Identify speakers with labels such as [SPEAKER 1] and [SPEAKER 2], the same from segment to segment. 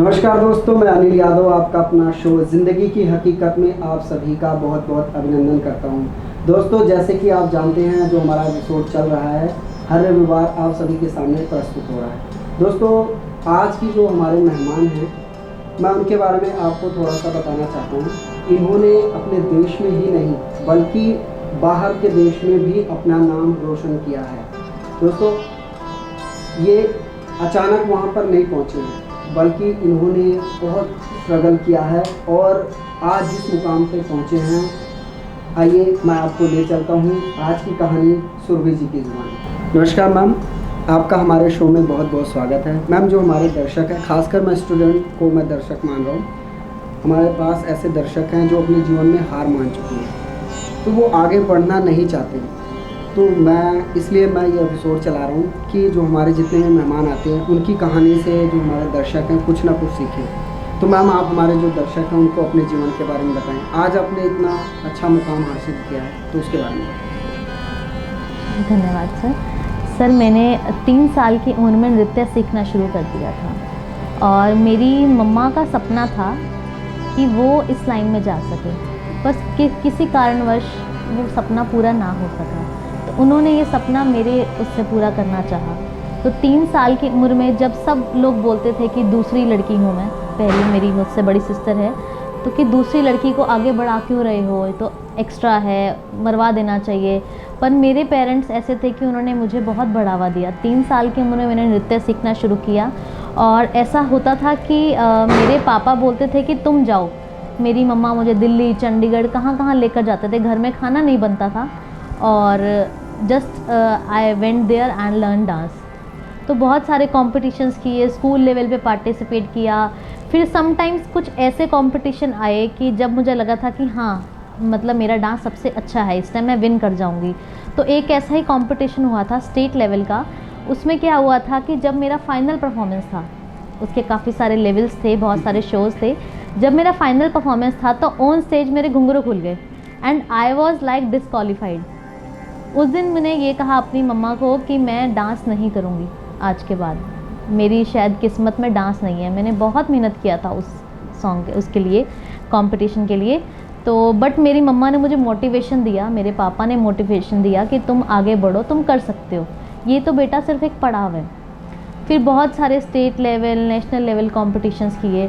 [SPEAKER 1] नमस्कार दोस्तों, मैं अनिल यादव आपका अपना शो ज़िंदगी की हकीकत में आप सभी का बहुत बहुत अभिनंदन करता हूं। दोस्तों, जैसे कि आप जानते हैं, जो हमारा एपिसोड चल रहा है हर रविवार आप सभी के सामने प्रस्तुत हो रहा है। दोस्तों, आज की जो हमारे मेहमान हैं, मैं उनके बारे में आपको थोड़ा सा बताना चाहता हूँ। इन्होंने अपने देश में ही नहीं बल्कि बाहर के देश में भी अपना नाम रोशन किया है। दोस्तों, ये अचानक वहाँ पर नहीं पहुँचे हैं, बल्कि इन्होंने बहुत स्ट्रगल किया है और आज जिस मुकाम पे पहुँचे हैं, आइए मैं आपको ले चलता हूँ आज की कहानी सुरभि जी की ज़ुबानी। नमस्कार मैम, आपका हमारे शो में बहुत बहुत स्वागत है। मैम, जो हमारे दर्शक हैं, खासकर मैं स्टूडेंट को मैं दर्शक मान रहा हूँ, हमारे पास ऐसे दर्शक हैं जो अपने जीवन में हार मान चुके हैं, तो वो आगे बढ़ना नहीं चाहते। तो इसलिए मैं ये एपिसोड चला रहा हूँ कि जो हमारे जितने भी मेहमान आते हैं उनकी कहानी से जो हमारे दर्शक हैं कुछ ना कुछ सीखें। तो मैम, आप हमारे जो दर्शक हैं उनको अपने जीवन के बारे में बताएं। आज आपने इतना अच्छा मुकाम हासिल किया है, तो उसके बारे में।
[SPEAKER 2] धन्यवाद सर। मैंने 3 साल की उम्र में नृत्य सीखना शुरू कर दिया था और मेरी मम्मा का सपना था कि वो इस लाइन में जा सके, बस किसी कारणवश वो सपना पूरा ना हो सका। तो उन्होंने ये सपना मेरे उससे पूरा करना चाहा। तो 3 साल की उम्र में जब सब लोग बोलते थे कि दूसरी लड़की हूँ मैं, पहली मेरी मुझसे बड़ी सिस्टर है, तो कि दूसरी लड़की को आगे बढ़ा क्यों रहे हो, तो एक्स्ट्रा है, मरवा देना चाहिए। पर मेरे पेरेंट्स ऐसे थे कि उन्होंने मुझे बहुत बढ़ावा दिया। 3 साल की उम्र में मैंने नृत्य सीखना शुरू किया और ऐसा होता था कि मेरे पापा बोलते थे कि तुम जाओ। मेरी मम्मा मुझे दिल्ली, चंडीगढ़, कहाँ कहाँ लेकर जाते थे। घर में खाना नहीं बनता था और just I went there and learn dance. तो बहुत सारे कॉम्पिटिशन्स किए, स्कूल लेवल पे पार्टिसिपेट किया। फिर समटाइम्स कुछ ऐसे कॉम्पिटिशन आए कि जब मुझे लगा था कि हाँ, मतलब मेरा डांस सबसे अच्छा है, इस टाइम मैं विन कर जाऊंगी। तो एक ऐसा ही कंपटीशन हुआ था स्टेट लेवल का। उसमें क्या हुआ था कि जब मेरा फाइनल परफॉर्मेंस था, उसके काफ़ी सारे लेवल्स थे, बहुत सारे शोज़ थे। जब मेरा फाइनल परफॉर्मेंस था तो ऑन स्टेज मेरे घुंघरू खुल गए and I was like disqualified. उस दिन मैंने ये कहा अपनी मम्मा को कि मैं डांस नहीं करूँगी आज के बाद, मेरी शायद किस्मत में डांस नहीं है। मैंने बहुत मेहनत किया था उस सॉन्ग उसके लिए, कंपटीशन के लिए। तो बट मेरी मम्मा ने मुझे मोटिवेशन दिया, मेरे पापा ने मोटिवेशन दिया कि तुम आगे बढ़ो, तुम कर सकते हो, ये तो बेटा सिर्फ एक पड़ाव है। फिर बहुत सारे state level, national level competitions किए।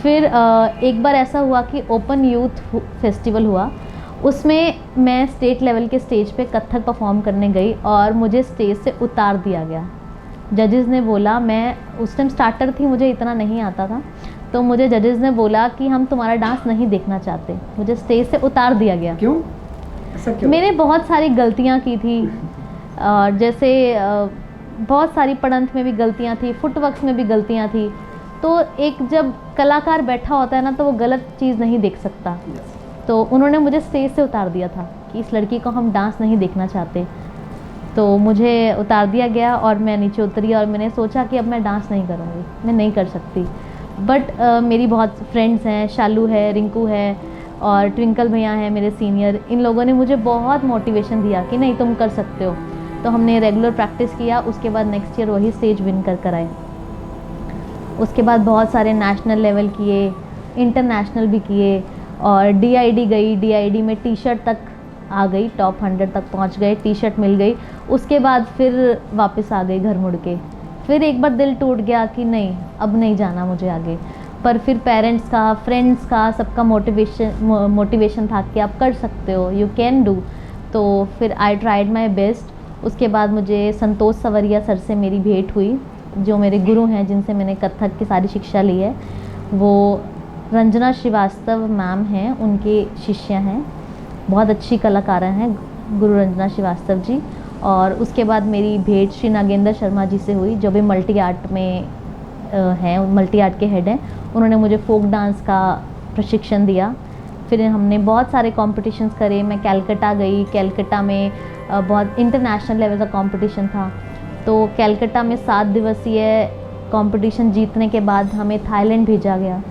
[SPEAKER 2] फिर एक बार ऐसा हुआ कि ओपन यूथ फेस्टिवल हुआ, उसमें मैं स्टेट लेवल के स्टेज पे कथक परफॉर्म करने गई और मुझे स्टेज से उतार दिया गया। जजेस ने बोला, मैं उस टाइम स्टार्टर थी, मुझे इतना नहीं आता था, तो मुझे जजेस ने बोला कि हम तुम्हारा डांस नहीं देखना चाहते। मुझे स्टेज से उतार दिया गया।
[SPEAKER 1] क्यों? ऐसा क्यों?
[SPEAKER 2] मैंने बहुत सारी गलतियाँ की थी, और जैसे बहुत सारी पढ़ंत में भी गलतियाँ थी, फुटवर्क में भी गलतियाँ थी। तो एक जब कलाकार बैठा होता है ना, तो वो गलत चीज़ नहीं देख सकता। तो उन्होंने मुझे स्टेज से उतार दिया था कि इस लड़की को हम डांस नहीं देखना चाहते। तो मुझे उतार दिया गया और मैं नीचे उतरी और मैंने सोचा कि अब मैं डांस नहीं करूँगी, मैं नहीं कर सकती। बट मेरी बहुत फ्रेंड्स हैं, शालू है, रिंकू है और ट्विंकल भैया हैं मेरे सीनियर, इन लोगों ने मुझे बहुत मोटिवेशन दिया कि नहीं तुम कर सकते हो। तो हमने रेगुलर प्रैक्टिस किया। उसके बाद नेक्स्ट ईयर वही स्टेज विन कर आए। उसके बाद बहुत सारे नेशनल लेवल किए, इंटरनेशनल भी किए और DID गई। DID में टी-शर्ट तक आ गई, टॉप 100 तक पहुंच गए, टी-शर्ट मिल गई। उसके बाद फिर वापस आ गई घर मुड़ के। फिर एक बार दिल टूट गया कि नहीं, अब नहीं जाना मुझे आगे। पर फिर पेरेंट्स का, फ्रेंड्स का, सबका मोटिवेशन था कि आप कर सकते हो, यू कैन डू। तो फिर आई ट्राइड माई बेस्ट। उसके बाद मुझे संतोष सवरिया सर से मेरी भेंट हुई, जो मेरे गुरु हैं, जिनसे मैंने कथक की सारी शिक्षा ली है। वो रंजना श्रीवास्तव मैम हैं, उनके शिष्य हैं, बहुत अच्छी कलाकार हैं गुरु रंजना श्रीवास्तव जी। और उसके बाद मेरी भेंट श्री नागेंद्र शर्मा जी से हुई, जो भी मल्टी आर्ट में हैं, मल्टी आर्ट के हेड हैं। उन्होंने मुझे फोक डांस का प्रशिक्षण दिया। फिर हमने बहुत सारे कॉम्पिटिशन्स करे। मैं कैलकटा गई, कैलकटा में बहुत इंटरनेशनल लेवल का कॉम्पिटिशन था। तो कैलकटा में 7 दिवसीय कॉम्पिटिशन जीतने के बाद हमें थाईलैंड भेजा गया।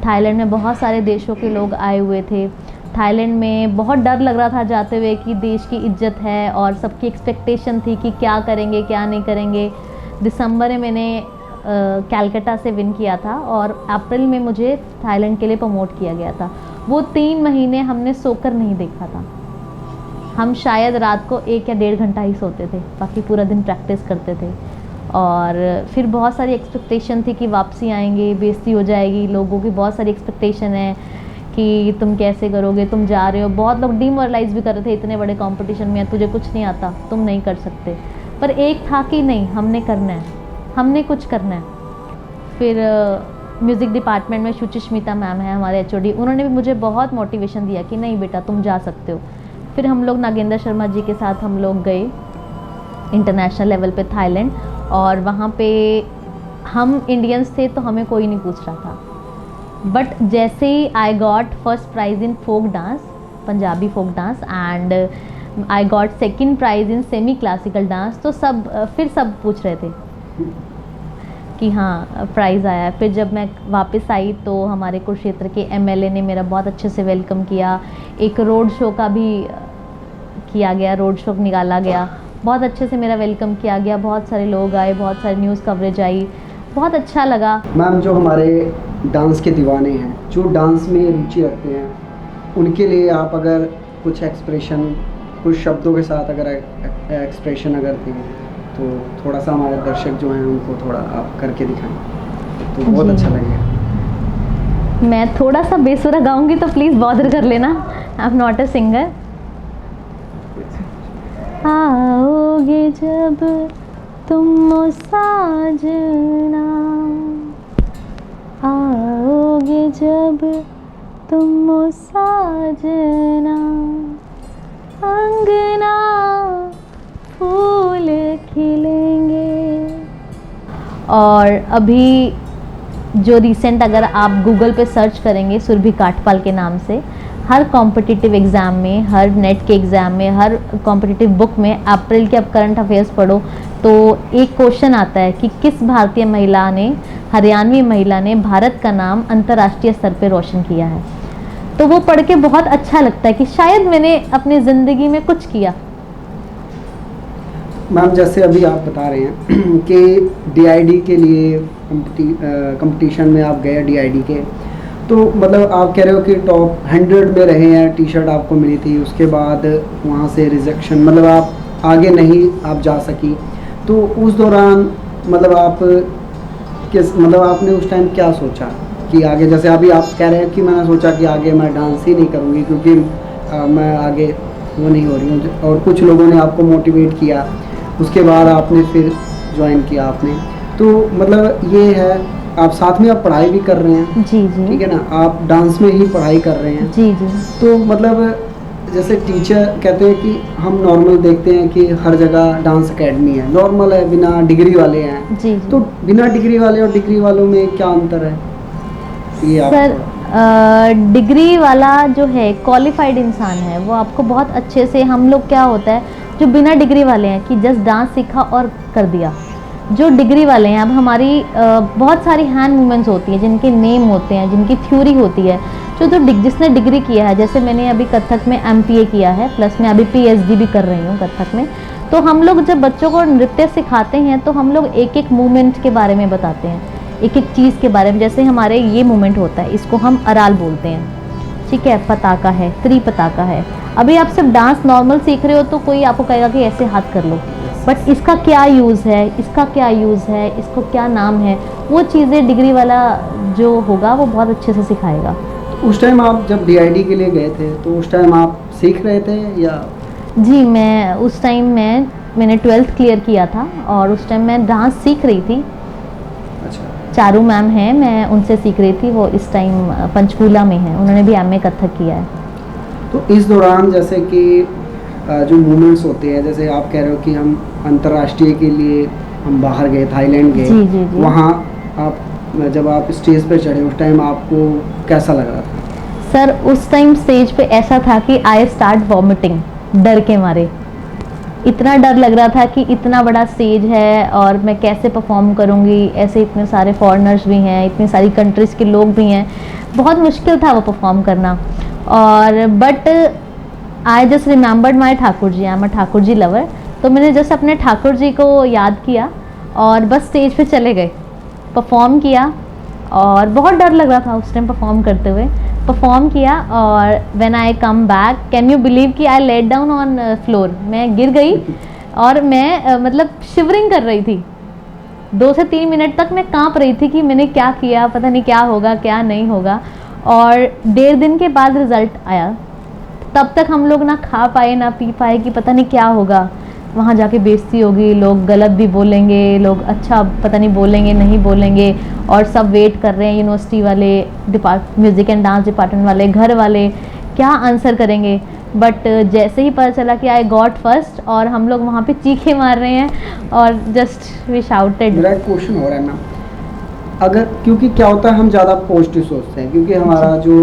[SPEAKER 2] थाईलैंड में बहुत सारे देशों के लोग आए हुए थे। थाईलैंड में बहुत डर लग रहा था जाते हुए कि देश की इज्जत है और सबकी एक्सपेक्टेशन थी कि क्या करेंगे क्या नहीं करेंगे। दिसंबर में मैंने कैलकाटा से विन किया था और अप्रैल में मुझे थाईलैंड के लिए प्रमोट किया गया था। वो 3 महीने हमने सोकर नहीं देखा था। हम शायद रात को 1 या 1.5 घंटा ही सोते थे, बाकी पूरा दिन प्रैक्टिस करते थे। और फिर बहुत सारी एक्सपेक्टेशन थी कि वापसी आएंगे, बेइज्जती हो जाएगी, लोगों की बहुत सारी एक्सपेक्टेशन है कि तुम कैसे करोगे, तुम जा रहे हो। बहुत लोग डीमोरलाइज भी कर रहे थे, इतने बड़े कंपटीशन में तुझे कुछ नहीं आता, तुम नहीं कर सकते। पर एक था कि नहीं, हमने करना है, हमने कुछ करना है। फिर म्यूज़िक डिपार्टमेंट में सुचिस्मिता मैम है हमारे HOD, उन्होंने भी मुझे बहुत मोटिवेशन दिया कि नहीं बेटा तुम जा सकते हो। फिर हम लोग नागेंद्र शर्मा जी के साथ हम लोग गए इंटरनेशनल लेवल पे थाईलैंड, और वहाँ पे हम इंडियंस थे तो हमें कोई नहीं पूछ रहा था। बट जैसे ही I got first prize in folk dance, Punjabi folk dance, and I got second prize in semi classical dance, तो फिर सब पूछ रहे थे कि हाँ प्राइज़ आया है। फिर जब मैं वापस आई तो हमारे कुरुक्षेत्र के MLA ने मेरा बहुत अच्छे से वेलकम किया। एक रोड शो का भी किया गया, रोड शो निकाला गया, बहुत अच्छे से मेरा वेलकम किया गया। बहुत सारे लोग आए, बहुत सारी न्यूज़ कवरेज आई, बहुत अच्छा लगा।
[SPEAKER 1] मैम, जो हमारे डांस के दीवाने हैं, जो डांस में रुचि रखते हैं, उनके लिए आप अगर कुछ एक्सप्रेशन, कुछ शब्दों के साथ अगर एक्सप्रेशन अगर दें तो थोड़ा सा हमारे दर्शक जो हैं उनको थोड़ा आप करके दिखाएं तो बहुत अच्छा लगेगा।
[SPEAKER 2] मैं थोड़ा सा बेसुरा गाऊंगी तो प्लीज़ बॉदर कर लेना, I am not a singer. आओगे जब तुम ओ साजना, आओगे जब तुम ओ साजना, अंगना फूल खिलेंगे। और अभी जो रिसेंट अगर आप गूगल पे सर्च करेंगे सुरभि काठपाल के नाम से, हर कॉम्पिटिटिव एग्ज़ाम में, हर नेट के एग्ज़ाम में, हर कॉम्पिटिटिव बुक में अप्रैल के अब करंट अफेयर्स पढ़ो तो एक क्वेश्चन आता है कि किस भारतीय महिला ने, हरियाणवी महिला ने भारत का नाम अंतर्राष्ट्रीय स्तर पे रोशन किया है। तो वो पढ़ के बहुत अच्छा लगता है कि शायद मैंने अपनी ज़िंदगी में कुछ किया।
[SPEAKER 1] मैम, जैसे अभी आप बता रहे हैं कि DID के लिए कंपटीशन में आप गए DID के, तो मतलब आप कह रहे हो कि टॉप 100 में रहे हैं, T-शर्ट आपको मिली थी, उसके बाद वहाँ से रिजेक्शन, मतलब आप आगे नहीं आप जा सकी। तो उस दौरान मतलब आपने उस टाइम क्या सोचा कि आगे, जैसे अभी आप कह रहे हैं कि मैंने सोचा कि आगे मैं डांस ही नहीं करूँगी क्योंकि मैं आगे वो नहीं हो रही हूँ, और कुछ लोगों ने आपको मोटिवेट किया, उसके बाद आपने फिर ज्वाइन किया आपने। तो मतलब ये है, आप साथ में आप पढ़ाई भी कर रहे हैं।
[SPEAKER 2] जी जी,
[SPEAKER 1] ठीक है ना, आप डांस में ही पढ़ाई कर रहे हैं।
[SPEAKER 2] जी जी।
[SPEAKER 1] तो मतलब जैसे टीचर कहते हैं कि हम नॉर्मल देखते हैं कि हर जगह डांस एकेडमी है, नॉर्मल है, बिना डिग्री वाले हैं।
[SPEAKER 2] जी जी।
[SPEAKER 1] तो बिना डिग्री वाले और डिग्री वालों में क्या अंतर है? ये आप
[SPEAKER 2] सर, डिग्री वाला जो है क्वालिफाइड इंसान है, वो आपको बहुत अच्छे से, हम लोग क्या होता है जो बिना डिग्री वाले हैं कि जस्ट डांस सीखा और कर दिया। जो डिग्री वाले हैं, अब हमारी बहुत सारी हैंड मूवमेंट्स होती हैं जिनके नेम होते हैं, जिनकी थ्योरी होती है। जिसने डिग्री किया है, जैसे मैंने अभी कथक में MPA किया है, प्लस मैं अभी PhD भी कर रही हूँ कथक में। तो हम लोग जब बच्चों को नृत्य सिखाते हैं तो हम लोग एक एक मूवमेंट के बारे में बताते हैं, एक एक चीज़ के बारे में। जैसे हमारे ये मूवमेंट होता है, इसको हम अराल बोलते हैं, ठीक है, पताका है, त्रिपताका है। अभी आप सिर्फ डांस नॉर्मल सीख रहे हो तो कोई आपको कहेगा कि ऐसे हाथ कर लो, बट इसका क्या यूज़ है, इसका क्या यूज़ है, इसको क्या नाम है, वो चीज़ें डिग्री वाला जो होगा वो बहुत अच्छे से सिखाएगा।
[SPEAKER 1] उस टाइम आप जब DID के लिए गए थे तो उस टाइम आप सीख रहे थे या?
[SPEAKER 2] जी, मैं उस टाइम मैंने 12th क्लियर किया था और उस टाइम मैं डांस सीख रही थी।
[SPEAKER 1] अच्छा।
[SPEAKER 2] चारू मैम हैं, मैं उनसे सीख रही थी, वो इस टाइम पंचकूला में हैं, उन्होंने भी MA कथक किया है।
[SPEAKER 1] तो इस दौरान जैसे कि जो मूवमेंट्स होते हैं, जैसे आप कह रहे हो कि हम अंतर्राष्ट्रीय के लिए हम बाहर गए, थाईलैंड गए,
[SPEAKER 2] जी जी जी।
[SPEAKER 1] वहाँ आप जब आप स्टेज पे चढ़े उस टाइम आपको कैसा लग रहा था?
[SPEAKER 2] सर, उस टाइम स्टेज पे ऐसा था कि आई स्टार्ट वॉमिटिंग, डर के मारे। इतना डर लग रहा था कि इतना बड़ा स्टेज है और मैं कैसे परफॉर्म करूँगी, ऐसे इतने सारे फॉरेनर्स भी हैं, इतनी सारी कंट्रीज़ के लोग भी हैं, बहुत मुश्किल था वो परफॉर्म करना। और but I just remembered my Thakur ji, I am a Thakur ji lover. तो मैंने जस्ट अपने ठाकुर जी को याद किया और बस स्टेज पे चले गए परफॉर्म किया और बहुत डर लग रहा था उस टाइम परफॉर्म करते हुए। परफॉर्म किया और when I come back, can you believe कि I let down on floor, मैं गिर गई और मैं मतलब शिवरिंग कर रही थी। 2 से 3 मिनट तक मैं कांप रही थी कि मैंने क्या किया, पता नहीं क्या होगा क्या नहीं होगा। और 1.5 दिन के बाद रिज़ल्ट आया। तब तक हम लोग ना खा पाए ना पी पाए कि पता नहीं क्या होगा, वहाँ जाके बेइज्जती होगी, लोग गलत भी बोलेंगे, लोग अच्छा पता नहीं बोलेंगे नहीं बोलेंगे, और सब वेट कर रहे हैं यूनिवर्सिटी वाले, म्यूज़िक एंड डांस डिपार्टमेंट वाले, घर वाले क्या आंसर करेंगे। बट जैसे ही पता चला कि आई गॉट फर्स्ट और हम लोग वहाँ पे चीखे मार रहे हैं और जस्ट वी शाउटेड।
[SPEAKER 1] मेरा एक क्वेश्चन हो रहा है मैम, अगर क्योंकि क्या होता है हम ज़्यादा पॉजिटिव सोचते हैं, क्योंकि हमारा जो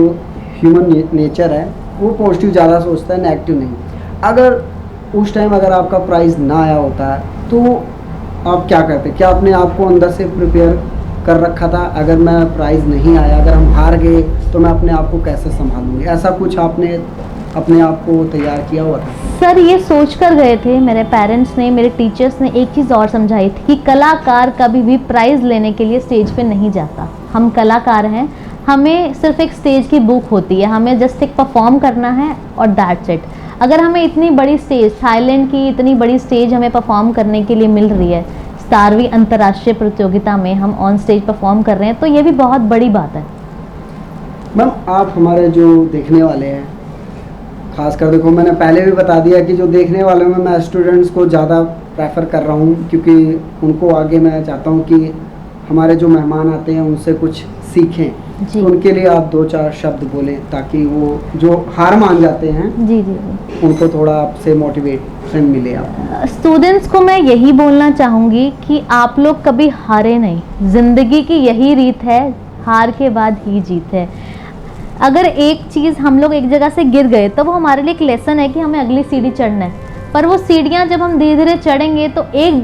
[SPEAKER 1] ह्यूमन नेचर है वो पॉजिटिव ज़्यादा सोचता है, नेगेटिव नहीं। अगर उस टाइम अगर आपका प्राइज़ ना आया होता है तो आप क्या करते? क्या आपने आपको अंदर से प्रिपेयर कर रखा था, अगर मैं प्राइज़ नहीं आया, अगर हम हार गए तो मैं अपने आप को कैसे संभालूंगी? ऐसा कुछ आपने अपने आप को तैयार किया हुआ था?
[SPEAKER 2] सर ये सोच कर गए थे, मेरे पेरेंट्स ने, मेरे टीचर्स ने एक चीज़ और समझाई थी कि कलाकार कभी भी प्राइज़ लेने के लिए स्टेज पे नहीं जाता। हम कलाकार हैं, हमें सिर्फ एक स्टेज की बुक होती है, हमें जस्ट एक परफॉर्म करना है और दैट्स इट। अगर हमें इतनी बड़ी स्टेज, थाईलैंड की इतनी बड़ी स्टेज हमें परफॉर्म करने के लिए मिल रही है, 17वीं अंतर्राष्ट्रीय प्रतियोगिता में हम ऑन स्टेज परफॉर्म कर रहे हैं, तो ये भी बहुत बड़ी बात है।
[SPEAKER 1] मैम आप हमारे जो देखने वाले हैं, खासकर देखो मैंने पहले भी बता दिया कि जो देखने वालों में मैं स्टूडेंट्स को ज़्यादा प्रेफर कर रहा हूँ, क्योंकि उनको आगे मैं चाहता हूँ कि हमारे जो मेहमान आते हैं उनसे कुछ सीखें। तो उनके लिए आप 2-4 शब्द बोलें ताकि वो जो हार मान जाते हैं
[SPEAKER 2] जी जी जी
[SPEAKER 1] उनको थोड़ा आपसे मोटिवेशन मिले। आप
[SPEAKER 2] स्टूडेंट्स को मैं यही बोलना चाहूँगी कि आप लोग कभी हारे नहीं। ज़िंदगी की यही रीत है, हार के बाद ही जीत है। अगर एक चीज़ हम लोग एक जगह से गिर गए तो वो हमारे लिए एक लेसन है कि हमें अगली सीढ़ी चढ़ना है, पर वो सीढ़ियाँ जब हम धीरे धीरे चढ़ेंगे तो एक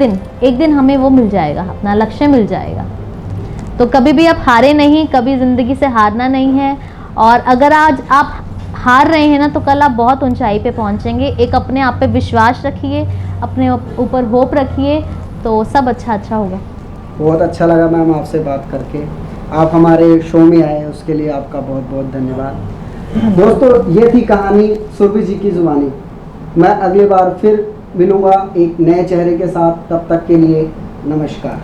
[SPEAKER 2] दिन हमें वो मिल जाएगा, अपना लक्ष्य मिल जाएगा। तो कभी भी आप हारे नहीं, कभी ज़िंदगी से हारना नहीं है। और अगर आज आप हार रहे हैं ना तो कल आप बहुत ऊंचाई पे पहुंचेंगे। एक अपने आप पे विश्वास रखिए, अपने ऊपर होप रखिए, तो सब अच्छा होगा।
[SPEAKER 1] बहुत अच्छा लगा मैम आपसे बात करके। आप हमारे शो में आए उसके लिए आपका बहुत बहुत धन्यवाद। दोस्तों ये थी कहानी सुरभि जी की जुबानी। मैं अगली बार फिर मिलूँगा एक नए चेहरे के साथ, तब तक के लिए नमस्कार।